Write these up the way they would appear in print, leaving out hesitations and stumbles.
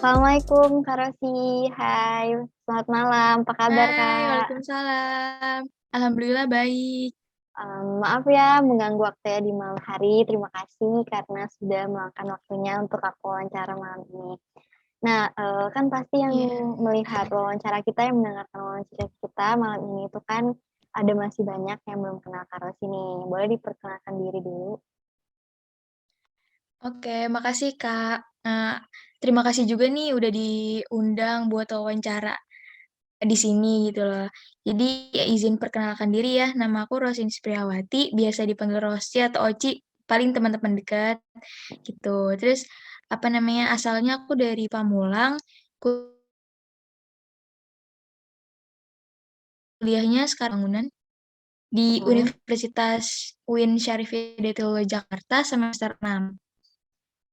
Assalamualaikum Kak Rossi, hai, selamat malam, apa kabar Hai, Kak? waalaikumsalam. Alhamdulillah baik. Maaf ya mengganggu waktunya di malam hari, terima kasih karena sudah meluangkan waktunya untuk aku wawancara malam ini. Nah, kan pasti yang Iya. melihat wawancara kita, yang mendengarkan wawancara kita malam ini itu kan ada masih banyak yang belum kenal Kak Rossi nih, boleh diperkenalkan diri dulu? Oke, makasih Kak. Terima kasih juga nih udah diundang buat wawancara di sini gitu loh. Jadi ya izin perkenalkan diri ya, nama aku Rosin Spriawati, biasa dipanggil Rosy atau Oci, paling teman-teman dekat gitu. Terus apa namanya, asalnya aku dari Pamulang, kuliahnya sekarang bangunan di Mhm. Universitas UIN Syarif Hidayatullah Jakarta semester 6.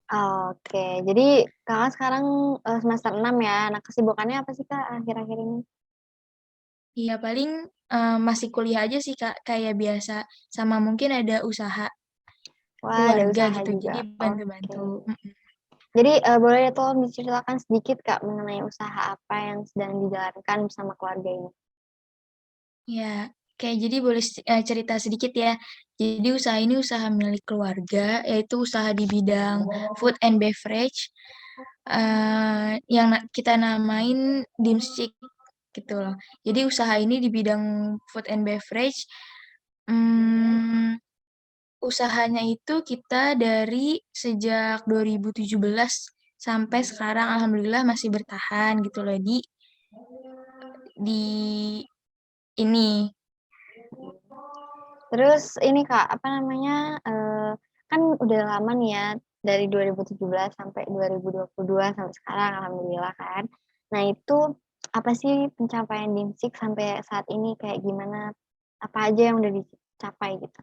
Oke, jadi Kakak sekarang, semester 6 ya. Nah, kesibukannya apa sih Kak akhir-akhir ini? Iya paling, masih kuliah aja sih Kak, kayak biasa, sama mungkin ada usaha Wah, ada keluarga usaha gitu, jadi juga. bantu-bantu. Oke. Jadi, boleh tolong diceritakan sedikit, Kak, mengenai usaha apa yang sedang dijalankan bersama keluarga ini? Iya, kayak jadi boleh cerita sedikit ya. Jadi usaha ini usaha milik keluarga, yaitu usaha di bidang food and beverage, yang kita namain Dimsik gitu loh. Jadi usaha ini di bidang food and beverage, mmm usahanya itu kita dari sejak 2017 sampai sekarang alhamdulillah masih bertahan gitu loh di ini. Terus ini, Kak, apa namanya, kan udah lama nih ya, dari 2017 sampai 2022 sampai sekarang alhamdulillah kan. Nah itu, apa sih pencapaian Dimsik sampai saat ini kayak gimana? Apa aja yang udah dicapai gitu?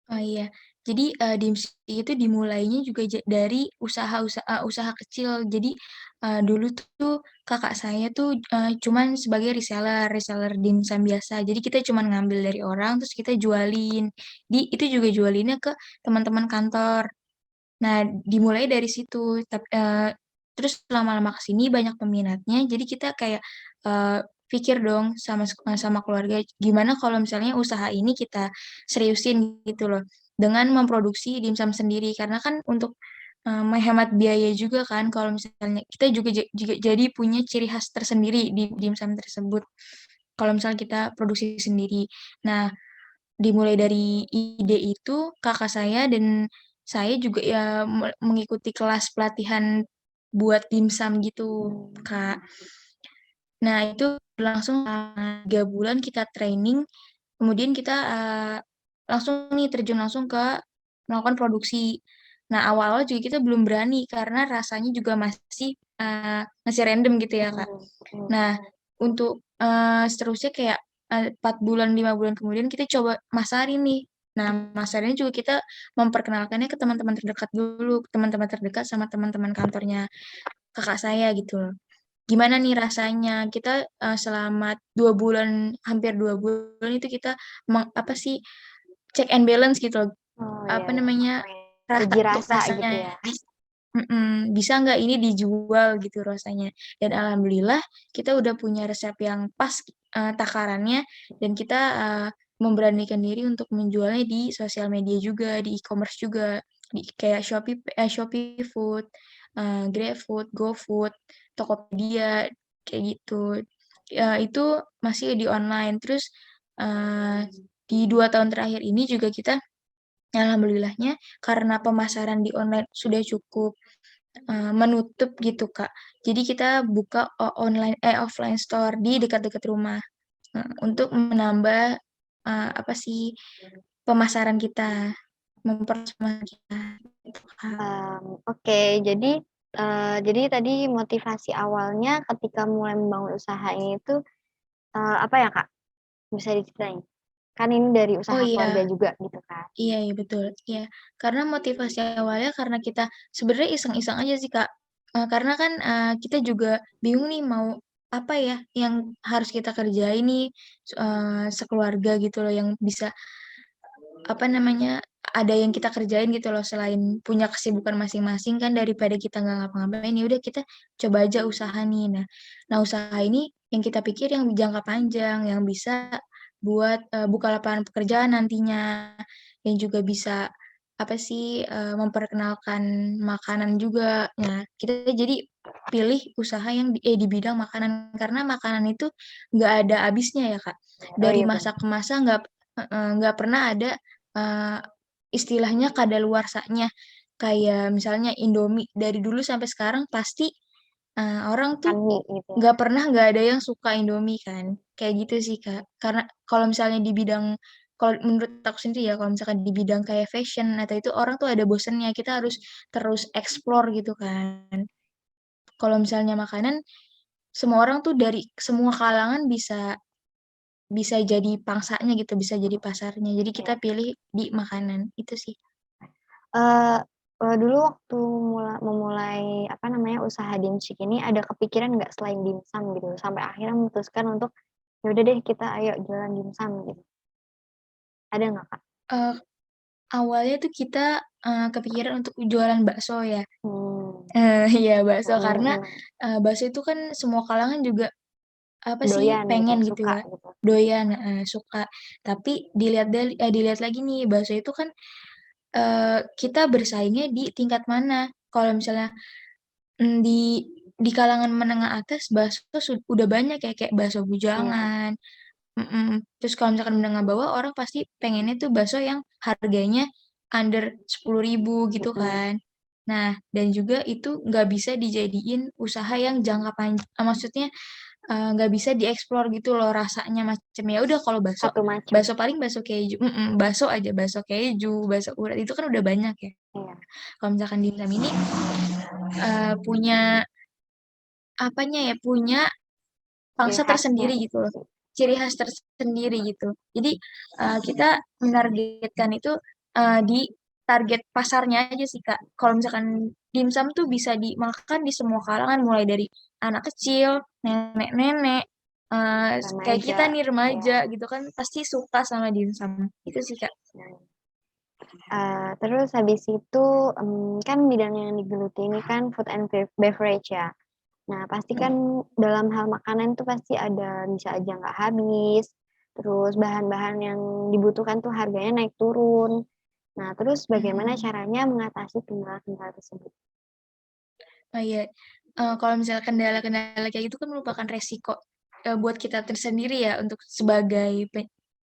Oh iya, jadi, Dimsum itu dimulainya juga dari usaha kecil. Jadi, dulu tuh kakak saya tuh, cuman sebagai reseller dimsum biasa. Jadi kita cuman ngambil dari orang terus kita jualin. Itu juga jualinnya ke teman-teman kantor. Nah, dimulai dari situ, terus lama-lama ke sini banyak peminatnya, jadi kita kayak, pikir dong sama keluarga, gimana kalau misalnya usaha ini kita seriusin gitu loh, dengan memproduksi dimsum sendiri. Karena kan untuk, menghemat biaya juga kan kalau misalnya kita juga jadi punya ciri khas tersendiri di dimsum tersebut, kalau misalnya kita produksi sendiri. Nah, dimulai dari ide itu, kakak saya dan saya juga ya mengikuti kelas pelatihan buat dimsum gitu, Mmm. Kak. Nah, itu berlangsung selama 3 bulan kita training, kemudian kita, langsung nih terjun langsung ke melakukan produksi. Nah, awal-awal juga kita belum berani karena rasanya juga masih, masih random gitu ya, Kak. Mhm, mhm. Nah, untuk, seterusnya kayak, 4 bulan, 5 bulan kemudian kita coba masarin nih. Nah, masarinnya juga kita memperkenalkannya ke teman-teman terdekat dulu, teman-teman terdekat sama teman-teman kantornya kakak saya gitu loh. Gimana nih rasanya, kita, selama 2 bulan, hampir 2 bulan itu kita apa sih, check and balance gitu loh, Oh, iya apa iya. namanya, Uji untuk rasa gitu rasanya ya? bisa nggak ini dijual gitu rasanya. Dan alhamdulillah kita udah punya resep yang pas, takarannya dan kita, memberanikan diri untuk menjualnya di sosial media juga, di e-commerce juga, di kayak Shopee Food, GrabFood, GoFood, Tokopedia, kayak gitu. Itu masih di online. Terus, eee, di 2 tahun terakhir ini juga kita alhamdulillahnya karena pemasaran di online sudah cukup menutup gitu, Kak. Jadi kita buka offline store di dekat-dekat rumah, untuk menambah, apa sih, pemasaran kita, memperluas pemasaran kita, gitu, Kak. Oke. Jadi tadi motivasi awalnya ketika mulai membangun usaha ini tuh, apa ya, Kak? Bisa diceritain? Kan ini dari Oh usaha keluarga iya, juga gitu kan. iya iya, betul, iya. Karena motivasi awalnya karena kita sebenarnya iseng-iseng aja sih, Kak, karena kan, kita juga bingung nih mau apa ya yang harus kita kerjain nih, sekeluarga gitu loh yang bisa apa namanya, ada yang kita kerjain gitu loh selain punya kesibukan masing-masing kan daripada kita nggak ngapa-ngapain, ya udah kita coba aja usaha nih. Nah usaha ini yang kita pikir yang jangka panjang, yang bisa buat, buka lapangan pekerjaan nantinya, yang juga bisa, apa sih, memperkenalkan makanan juga. Nah, kita jadi pilih usaha yang di bidang makanan, karena makanan itu nggak ada habisnya ya, Kak. Oh Dari iya masa benar. ke masa nggak pernah ada, eee, istilahnya kadaluarsanya. Kayak misalnya Indomie, dari dulu sampai sekarang pasti, orang Makan tuh mie gitu ya. nggak ada yang suka Indomie kan, kayak gitu sih, Kak. Karena kalau misalnya di bidang kalau menurut aku sendiri ya, kalau misalkan di bidang kayak fashion atau itu orang tuh ada bosennya, kita harus terus explore gitu kan. Kalau misalnya makanan, semua orang tuh dari semua kalangan bisa bisa jadi pangsanya gitu, bisa jadi pasarnya. Jadi kita Iya. pilih di makanan, itu sih. Eee dulu waktu memulai, apa namanya, usaha dimsum ini ada kepikiran nggak selain dimsum gitu, sampai akhirnya memutuskan untuk, "Ya udah deh kita ayo jualan dimsum," gitu. Ada nggak, Kak? Eee, awalnya tuh kita, kepikiran untuk jualan bakso ya. Mmm, Iya bakso mhm karena, mhm. bakso itu kan semua kalangan juga apa sih, Doyan gitu pengen ya, gitu suka ya, gitu. doyan suka. Tapi dilihat lagi nih, bakso itu kan, kita bersaingnya di tingkat mana. Kalau misalnya, di kalangan menengah atas bakso udah banyak ya, kayak bakso Iya, bujangan, terus kalau misalkan menengah bawah orang pasti pengennya tuh bakso yang harganya under 10.000 gitu mhm. kan. Nah, dan juga itu nggak bisa dijadiin usaha yang maksudnya, nggak bisa dieksplor gitu loh rasanya macem, ya udah kalau bakso, Satu macam. bakso paling bakso keju bakso aja, bakso keju, bakso urat itu kan udah banyak ya. Iya, Kalau misalkan dimsum ini, punya apanya ya, punya ciri pangsa khasnya tersendiri itu gitu loh, sih. ciri khas tersendiri gitu. Jadi, kita menargetkan itu, di target pasarnya aja sih, Kak. Kalau misalkan dimsum tuh bisa dimakan di semua kalangan, mulai dari anak kecil, nenek-nenek, kayak Remaja, kita nih iya. remaja gitu kan pasti suka sama dimsum, itu sih, Kak. Nah, terus habis itu, kan bidang yang digeluti ini kan food and beverage ya. Nah, pasti kan dalam hal makanan tuh pasti ada bisa aja nggak habis, terus bahan-bahan yang dibutuhkan tuh harganya naik turun. Nah, terus bagaimana Mhm. caranya mengatasi kendala-kendala tersebut? Oh iya, kalau misalnya kendala-kendala kayak gitu kan merupakan resiko, buat kita tersendiri ya untuk sebagai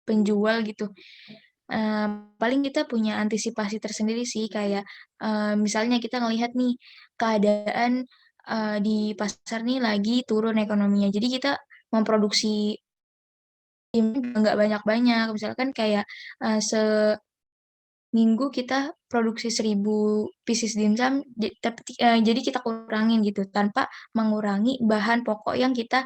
penjual gitu. Paling kita punya antisipasi tersendiri sih kayak, misalnya kita ngelihat nih keadaan, di pasar nih lagi turun ekonominya, jadi kita memproduksi ini nggak banyak-banyak, misalkan kayak, seminggu kita produksi 1.000 pieces dimsum, jadi kita kurangin gitu tanpa mengurangi bahan pokok yang kita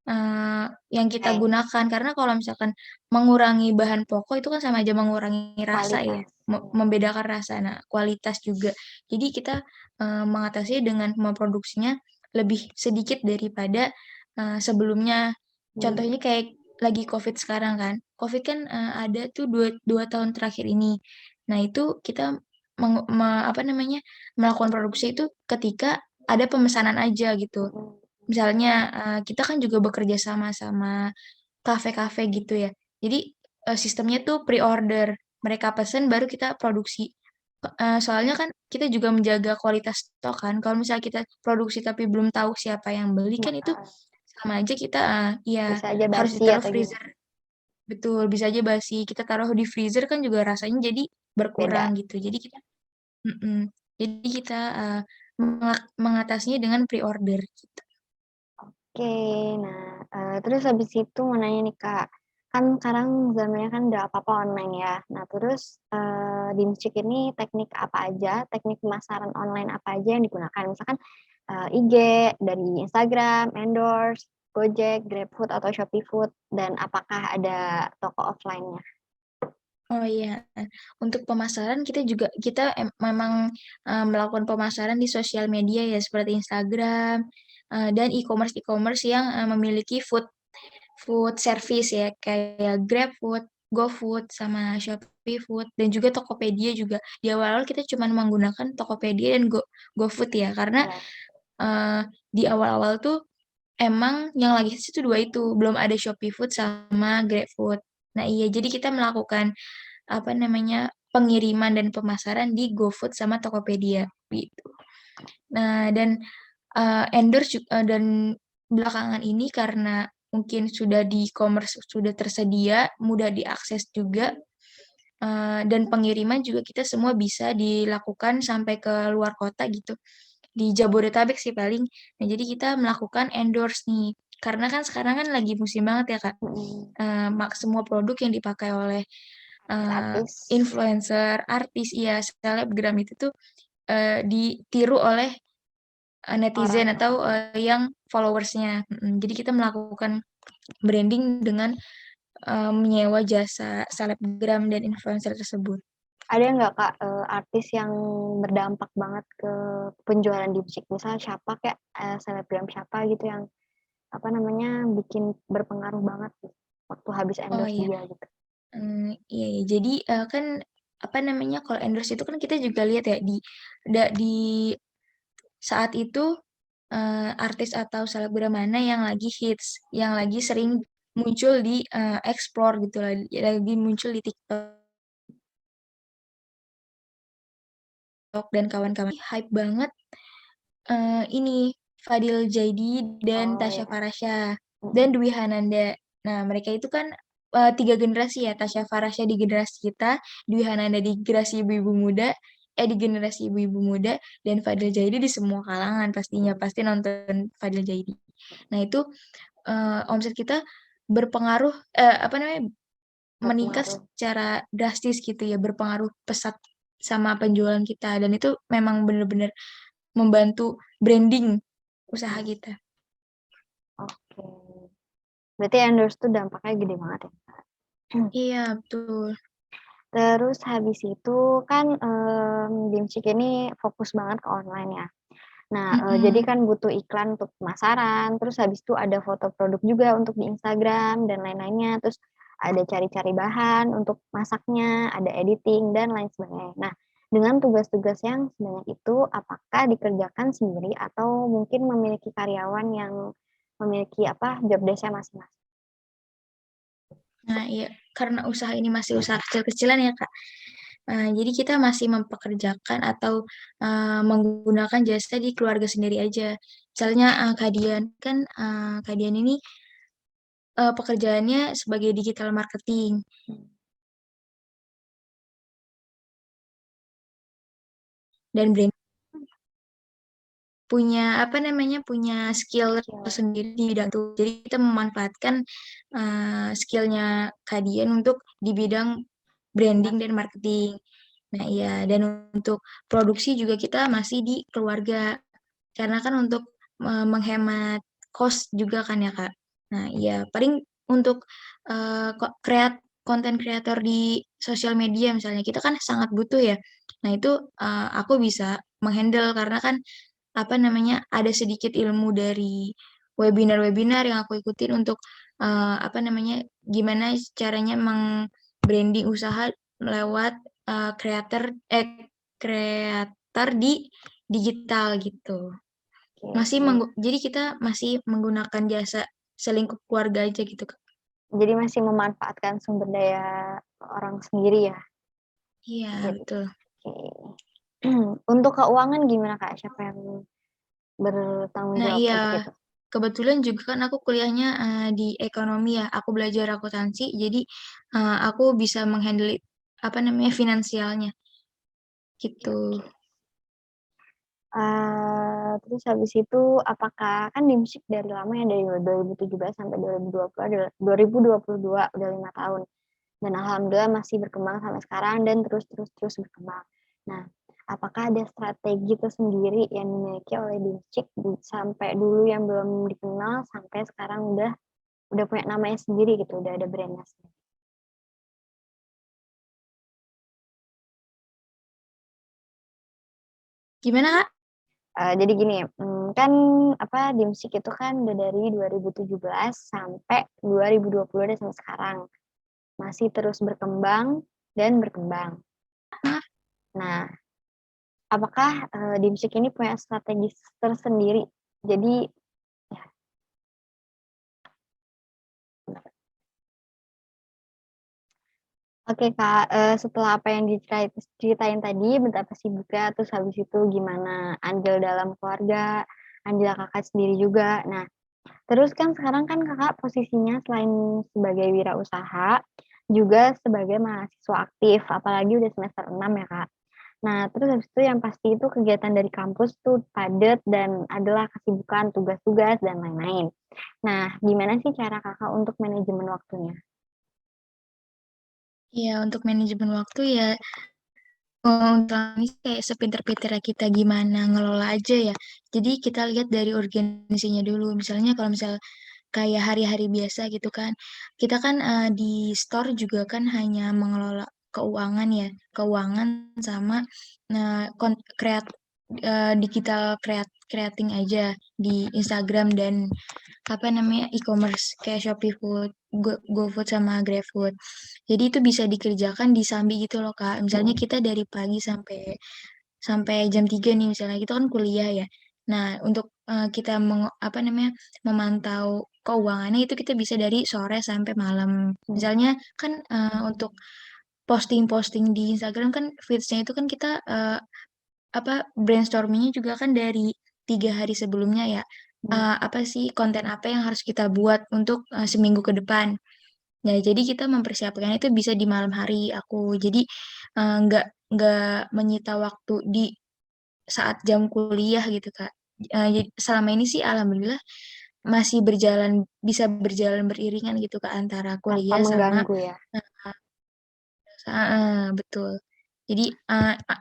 Oke, gunakan. Karena kalau misalkan mengurangi bahan pokok itu kan sama aja mengurangi rasa ya, kualitas, iya, membedakan rasa, nah kualitas juga. Jadi kita, mengatasinya dengan memproduksinya lebih sedikit daripada, sebelumnya. mmm, Contohnya kayak lagi Covid sekarang kan, Covid kan, ada tuh 2 tahun terakhir ini. Nah itu kita apa namanya, melakukan produksi itu ketika ada pemesanan aja gitu. mhm, Misalnya, kita kan juga bekerja sama sama kafe-kafe gitu ya. Jadi, sistemnya tuh pre-order, mereka pesen baru kita produksi. Soalnya kan kita juga menjaga kualitas stok kan, kalau misalnya kita produksi tapi belum tahu siapa yang beli kan itu heeh, sama aja kita, iya bisa aja harus basi ditaruh atau freezer. gimana, Betul, bisa aja basi, kita taruh di freezer kan juga rasanya jadi beda. berkurang gitu. Jadi kita mhm, jadi kita, mengatasinya dengan pre-order gitu. Oke, nah, terus habis itu mau nanya nih, Kak, kan sekarang zamannya kan udah apa-apa online ya. Nah terus, di Mystic ini teknik apa aja, teknik pemasaran online apa aja yang digunakan? Misalkan, IG, dari Instagram, endorse, Gojek, GrabFood, atau Shopee Food, dan apakah ada toko offline-nya? Oh iya, untuk pemasaran kita memang, melakukan pemasaran di sosial media ya seperti Instagram, dan e-commerce yang, memiliki food food service ya kayak GrabFood. GoFood sama Shopee Food dan juga Tokopedia juga. Di awal-awal kita cuman menggunakan Tokopedia dan GoFood ya, karena, Iya. eee, di awal-awal tuh emang yang lagi hits itu 2 itu, belum ada Shopee Food sama GrabFood. Nah iya, jadi kita melakukan, apa namanya, pengiriman dan pemasaran di GoFood sama Tokopedia, gitu. Nah dan, dan belakangan ini karena mungkin sudah di e-commerce sudah tersedia, mudah diakses juga, dan pengiriman juga kita semua bisa dilakukan sampai ke luar kota gitu, di Jabodetabek sih paling. Nah jadi kita melakukan endorse nih, karena kan sekarang kan lagi musim banget ya Kak, Mhm. semua produk yang dipakai oleh, eee, Artis-artis. influencer, artis iya, selebgram itu tuh, ditiru oleh netizen Orang. atau, yang followers-nya, Jadi kita melakukan branding dengan, menyewa jasa selebgram dan influencer tersebut. Ada nggak Kak, artis yang berdampak banget ke penjualan Dipsik? Misal siapa kayak, selebgram siapa gitu yang, apa namanya, bikin berpengaruh banget gitu, waktu habis Oh endorse iya, dia gitu? iya iya. Jadi, kan, apa namanya, kalau endorse itu kan kita juga lihat ya di saat itu, artis atau selebgram mana yang lagi hits, yang lagi sering muncul di, explore gitu, lagi muncul di TikTok dan kawan-kawan. Hype banget, ini Fadil Jaidi dan Oh Tasya ya, Farahsya mhm, dan Dwi Hananda. Nah, mereka itu kan, 3 generasi ya, Tasya Farahsya di generasi kita, Dwi Hananda di generasi ibu-ibu muda di generasi ibu-ibu muda, dan Fadil Jaidi di semua kalangan pastinya, mhm, pasti nonton Fadil Jaidi. Nah itu, omset kita berpengaruh apa namanya, meningkat berpengaruh, secara drastis gitu ya, berpengaruh pesat sama penjualan kita dan itu memang bener-bener membantu branding usaha mhm, kita. oke. Berarti endorse tuh dampaknya gede banget ya, Kak? Iya, betul. Terus habis itu kan, Dimsik ini fokus banget ke online ya. Nah, jadi Mhm. kan butuh iklan untuk pemasaran, terus habis itu ada foto produk juga untuk di Instagram dan lain-lainnya, terus ada cari-cari bahan untuk masaknya, ada editing dan lain sebagainya. Nah, dengan tugas-tugas yang sebanyak itu, apakah dikerjakan sendiri atau mungkin memiliki karyawan yang memiliki apa, job desk-nya masing-masing? Nah, iya, karena usaha ini masih usaha kecil-kecilan ya, Kak. Jadi kita masih mempekerjakan atau, menggunakan jasa di keluarga sendiri aja. Misalnya, Kak Dian, kan, Kak Dian ini, pekerjaannya sebagai digital marketing dan punya, apa namanya, punya skill Skill. tersendiri di bidang itu. Jadi kita memanfaatkan, skill-nya Kak Dian untuk di bidang branding dan marketing. Nah iya, dan untuk produksi juga kita masih di keluarga, karena kan untuk, menghemat cost juga kan ya, Kak. Nah iya, paling untuk, konten kreator di sosial media misalnya, kita kan sangat butuh ya. Nah itu, aku bisa meng-handle karena kan apa namanya, ada sedikit ilmu dari webinar-webinar yang aku ikutin untuk, apa namanya, gimana caranya branding usaha lewat, kreator di digital gitu. Oke. Jadi kita masih menggunakan jasa selingkup keluarga aja gitu, Kak. Jadi masih memanfaatkan sumber daya orang sendiri ya, Iya, gitu. betul. Oke. Untuk keuangan gimana, Kak? Siapa yang bertanggung Nah jawab iya, untuk itu? kebetulan juga kan aku kuliahnya, di ekonomi ya, aku belajar akuntansi, jadi, aku bisa meng-handle apa namanya, finansialnya, Oke, gitu. oke. Terus habis itu apakah kan di musik dari lama ya, dari 2017 sampai 2020 adalah 2022, udah 5 tahun. Dan alhamdulillah masih berkembang sampai sekarang dan terus terus terus berkembang. Nah, apakah ada strategi tersendiri yang dimiliki oleh Dimsik sampai dulu yang belum dikenal sampai sekarang udah punya namanya sendiri gitu, udah ada brand-nya sendiri? Gimana, Kak? Jadi gini, kan apa, Dimsik itu kan udah dari 2017 sampai 2020 deh sampai sekarang. masih terus berkembang dan berkembang. Maaf. Nah, apakah, Dimsik ini punya strategi tersendiri? Jadi ya, oke Kak, setelah apa yang ceritain tadi betapa sibuknya, terus habis itu gimana andil dalam keluarga, andil Kakak sendiri juga. Nah, terus kan sekarang kan Kakak posisinya selain sebagai wirausaha, juga sebagai mahasiswa aktif, apalagi udah semester 6 ya, Kak. Nah, terus habis itu yang pasti itu kegiatan dari kampus tuh padat dan adalah kesibukan, tugas-tugas, dan lain-lain. Nah, gimana sih cara Kakak untuk manajemen waktunya? Iya, untuk manajemen waktu ya, ini kayak sepinter-pinternya kita gimana ngelola aja ya. Jadi kita lihat dari organisasinya dulu. Misalnya kalau misal kayak hari-hari biasa gitu kan. Kita kan di store juga kan hanya mengelola keuangan ya, keuangan sama digital creating aja di Instagram dan apa namanya e-commerce kayak Shopee Food, GoFood sama GrabFood. Jadi itu bisa dikerjakan di sambi gitu loh Kak. Misalnya Mhm, kita dari pagi sampai sampai jam 3 nih misalnya kita kan kuliah ya. Nah, untuk kita apa namanya memantau keuangannya itu kita bisa dari sore sampai malam. mhm, Misalnya kan untuk posting-posting di Instagram kan feeds-nya itu kan kita apa brainstormingnya juga kan dari 3 hari sebelumnya ya. mhm, Apa sih konten apa yang harus kita buat untuk seminggu ke depan. Nah, jadi kita mempersiapkan itu bisa di malam hari aku. Jadi nggak menyita waktu di saat jam kuliah gitu, Kak. Selama ini sih alhamdulillah masih bisa berjalan beriringan gitu, Kak, antara tanpa kuliah sama mengganggu ya? betul. Jadi,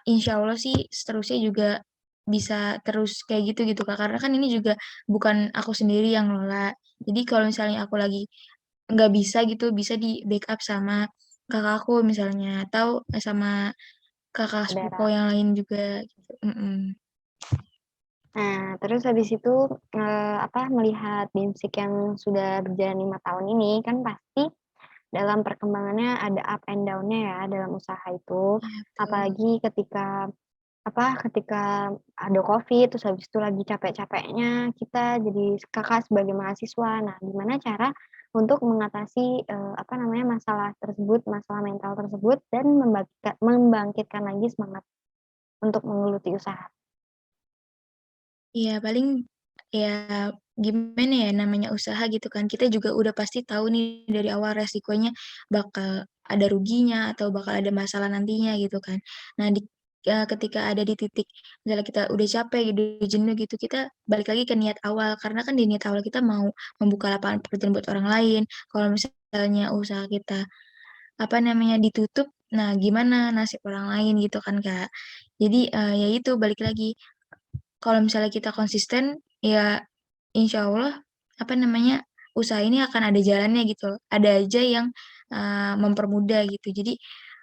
insyaallah sih seterusnya juga bisa terus kayak gitu gitu, Kak, karena kan ini juga bukan aku sendiri yang ngelola. Jadi kalau misalnya aku lagi nggak bisa gitu, bisa di-backup sama kakakku misalnya, atau sama kakak sepupu Saudara. yang lain juga gitu, mhm. Nah, terus habis itu, melihat Dimsik yang sudah berjalan 5 tahun ini, kan pasti dalam perkembangannya ada up and down-nya ya dalam usaha itu. Iya betul. Apalagi ketika ada Covid, terus habis itu lagi capek-capeknya kita jadi Kakak sebagai mahasiswa. Nah, gimana cara untuk mengatasi, masalah tersebut, masalah mental tersebut dan membangkitkan lagi semangat untuk menggeluti usaha? Iya paling ya gimana ya namanya usaha gitu kan, kita juga udah pasti tahu nih dari awal resikonya bakal ada ruginya atau bakal ada masalah nantinya gitu kan. Nah ketika ada di titik misalnya kita udah capek, udah jenuh gitu, kita balik lagi ke niat awal karena kan di niat awal kita mau membuka lapangan pekerjaan buat orang lain. Kalau misalnya usaha kita, apa namanya, ditutup, nah gimana nasib orang lain gitu kan, Kak. Jadi, ya itu balik lagi kalau misalnya kita konsisten, ya insya Allah, apa namanya, usaha ini akan ada jalannya gitu loh. Ada aja yang, mempermudah gitu. Jadi,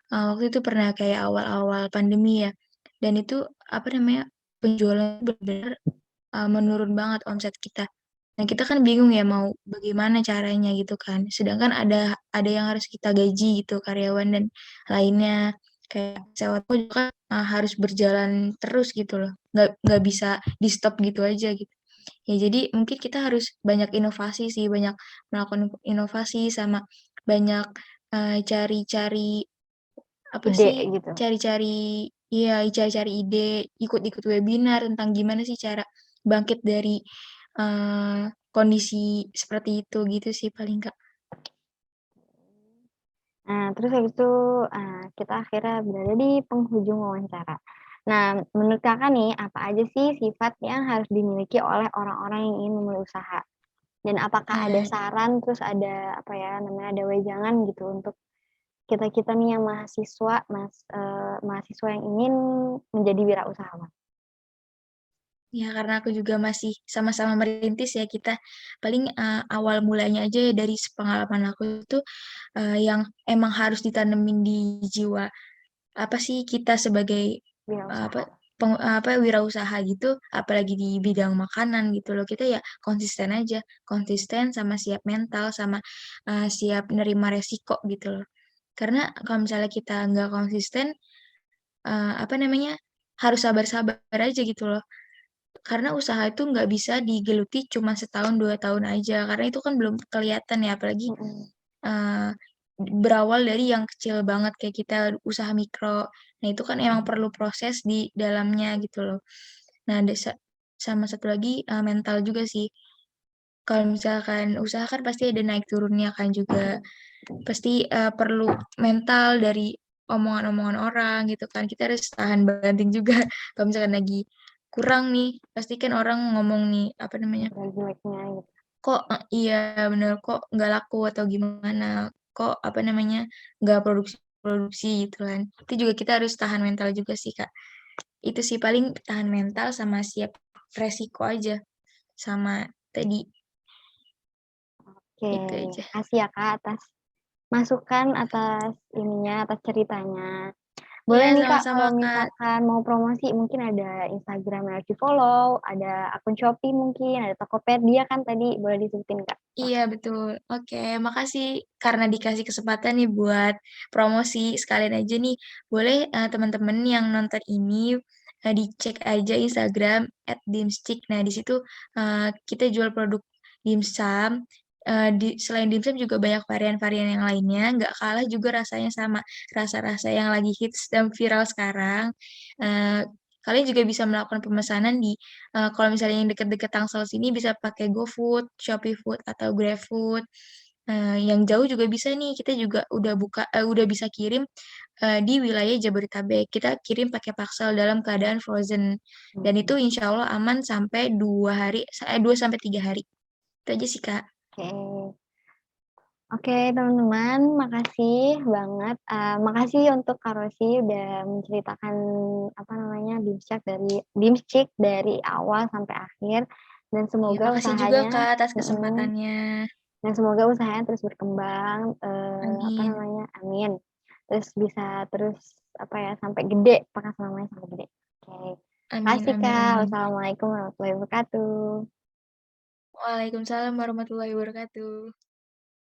waktu itu pernah kayak awal-awal pandemi ya, dan itu, apa namanya, penjualan bener-bener, menurun banget omset kita. Nah, kita kan bingung ya mau bagaimana caranya gitu kan. Sedangkan ada yang harus kita gaji gitu, karyawan dan lainnya. Kayak sewa toko juga kan, harus berjalan terus gitu loh, nggak bisa di-stop gitu aja gitu. Ya jadi mungkin kita harus banyak inovasi sih, banyak melakukan inovasi sama banyak, cari-cari apa Ide sih, gitu. cari-cari ide, ikut-ikut webinar tentang gimana sih cara bangkit dari, kondisi seperti itu, gitu sih paling, Kak. Nah, terus habis itu, kita akhirnya berada di penghujung wawancara. Nah, menurut Kakak nih, apa aja sih sifat yang harus dimiliki oleh orang-orang yang ingin memulai usaha? Dan apakah ada Nah saran, terus ada wejangan gitu untuk kita-kita nih yang mahasiswa yang ingin menjadi wirausahawan? ya karena aku juga masih sama-sama merintis ya kita, paling, awal mulanya aja ya dari sepengalaman aku itu, yang emang harus ditanemin di jiwa, apa sih, kita sebagai, apa, Wirausaha. wirausaha gitu, apalagi di bidang makanan gitu loh, kita ya konsisten aja, konsisten sama siap mental, sama, siap nerima resiko gitu loh. Karena kalau misalnya kita nggak konsisten, apa namanya, harus sabar-sabar aja gitu loh. Karena usaha itu nggak bisa digeluti cuma setahun, 2 tahun aja, karena itu kan belum kelihatan ya, apalagi, Mhm, eee, berawal dari yang kecil banget kayak kita usaha mikro. Nah, itu kan emang perlu proses di dalamnya gitu loh. Nah, sama satu lagi, mental juga sih. Kalau misalkan usaha kan pasti ada naik turunnya kan juga. Pasti, perlu mental dari omongan-omongan orang gitu kan, kita harus tahan banting juga kalau misalkan lagi kurang nih, pasti kan orang ngomong nih, apa namanya, jelek-jeleknya gitu. "Kok" iya bener, "Kok nggak laku atau gimana? Kok" apa namanya, "nggak produksi-produksi?" Gitu kan. Itu juga kita harus tahan mental juga sih, Kak. Itu sih paling tahan mental sama siap resiko aja, sama tadi, Oke, itu aja. makasih ya Kak atas masukan, atas ininya, atas ceritanya. Iya, Boleh nih Kak, sama-sama, kalau Kak. misalkan mau promosi mungkin ada Instagram yang harus di-follow, ada akun Shopee mungkin, ada Tokopedia kan tadi, boleh disebutin Kak? Iya betul. Oke, makasih karena dikasih kesempatan nih buat promosi. Sekalian aja nih, boleh, teman-teman yang nonton ini, dicek aja Instagram @dimschick. Nah, di situ, kita jual produk dimsum, selain dimsum juga banyak varian-varian yang lainnya, nggak kalah juga rasanya sama rasa-rasa yang lagi hits dan viral sekarang. Eee, Kalian juga bisa melakukan pemesanan di kalau misalnya yang deket-deket Tangsel sini bisa pakai GoFood, ShopeeFood, atau GrabFood. Yang jauh juga bisa nih, kita juga udah bisa kirim, di wilayah Jabodetabek. Kita kirim pakai Paxel dalam keadaan frozen, dan itu Mhm, insya Allah aman sampai 2 hari, 2 sampai 3 hari. Itu aja sih, Kak. oke. Oke teman-teman, makasih banget, makasih untuk Kak Rosy udah menceritakan, apa namanya, Dimschick dari awal sampai akhir, dan Iya, semoga makasih juga, usahanya Kak, atas mhm, kesempatannya. dan semoga usahanya terus berkembang, apa Amin. namanya, amin. Terus bisa terus, apa ya, sampai gede, pokoknya selamanya sampai gede. Oke, Amin makasih amin Kak, amin. wassalamualaikum warahmatullahi wabarakatuh. Waalaikumsalam warahmatullahi wabarakatuh.